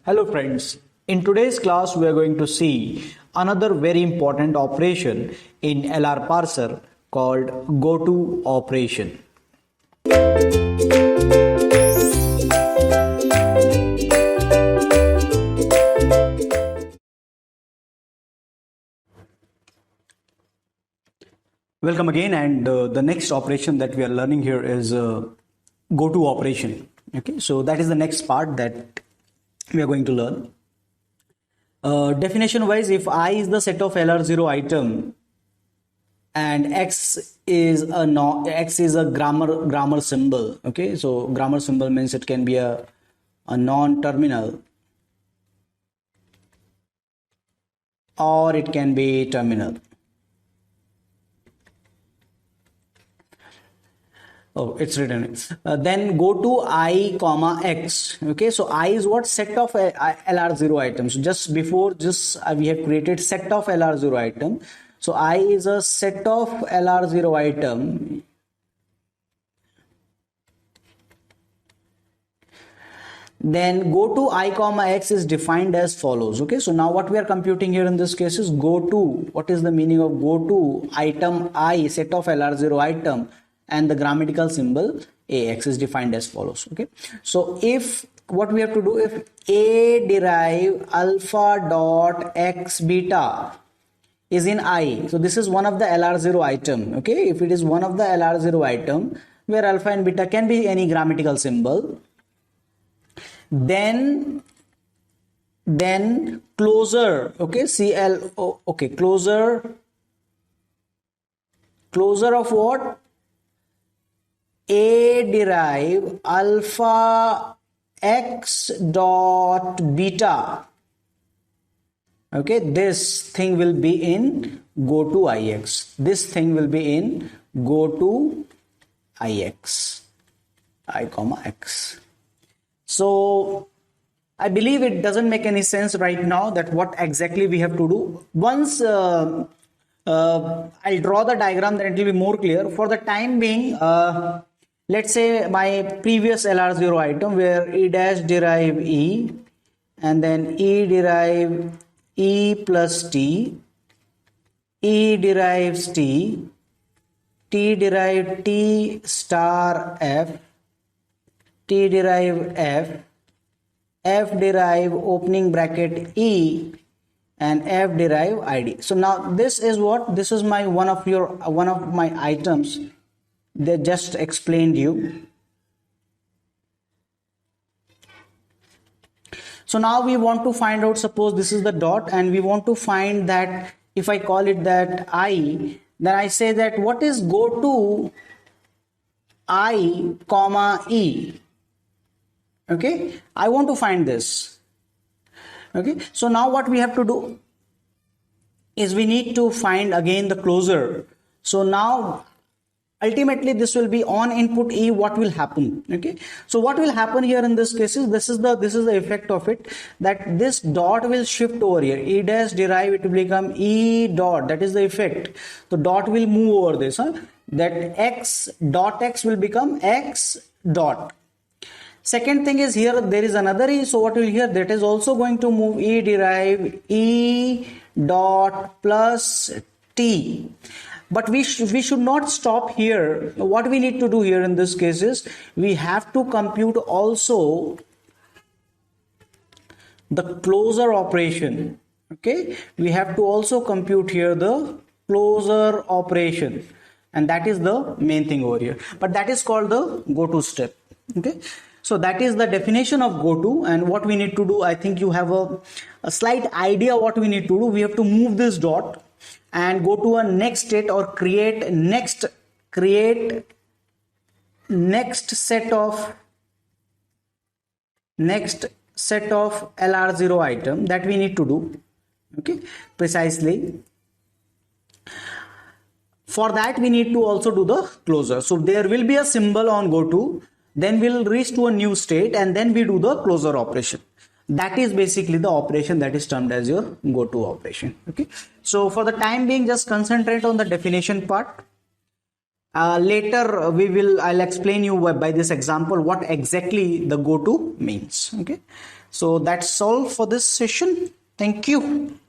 Hello friends, in today's class we are going to see another very important operation in LR parser called goto operation. Welcome again, and the next operation that we are learning here is goto operation. Okay, so that is the next part that we are going to learn. Definition wise, if I is the set of LR0 item and X is a grammar symbol. Okay, so grammar symbol means it can be a non-terminal or it can be terminal. Oh, it's written. Then go to I comma X. Okay, so I is what? Set of LR0 items. Just before, we have created set of LR0 item. So I is a set of LR0 item. Then go to I comma X is defined as follows. Okay, so now what we are computing here in this case is go to. What is the meaning of go to? Item I, set of LR0 item, and the grammatical symbol AX is defined as follows. Okay, so if what we have to do, if A derive alpha dot X beta is in I, so this is one of the LR0 item. Okay, if it is one of the LR0 item where alpha and beta can be any grammatical symbol, then closure, okay, CLO, okay, closure of what? A derive alpha X dot beta. Okay, this thing will be in go to IX. This thing will be in go to IX, I comma X. So I believe it doesn't make any sense right now that what exactly we have to do. Once I'll draw the diagram, then it will be more clear. For the time being, let's say my previous LR0 item where E dash derive E and then E derive E plus T, E derives T, T derive T star F, T derive F, F derive opening bracket E, and F derive ID. So now this is what? This is my one of my items they just explained you. So now we want to find out, suppose this is the dot and we want to find that, if I call it that I, then I say that what is go to I comma E. Okay, I want to find this. Okay, so now what we have to do is we need to find again the closure. So now ultimately this will be on input E. What will happen? Okay, so what will happen here in this case is this is the effect of it, that this dot will shift over here. E dash derive, it will become E dot. That is the effect. So dot will move over this. That X dot X will become X dot. Second thing is here there is another E, so what will here, that is also going to move. E derive E dot plus T. But we should not stop here. What we need to do here in this case is we have to compute also the closure operation. Okay, we have to also compute here the closure operation, and that is the main thing over here, but that is called the go to step. Okay, so that is the definition of go to, and what we need to do, I think you have a slight idea what we need to do. We have to move this dot and go to a next state or create next set of LR0 item that we need to do. Okay, precisely. For that we need to also do the closure. So there will be a symbol on go to, then we'll reach to a new state, and then we do the closure operation. That is basically the operation that is termed as your go to operation. Okay, so for the time being, just concentrate on the definition part. Later I'll explain you by this example what exactly the go to means. Okay, So that's all for this session. Thank you.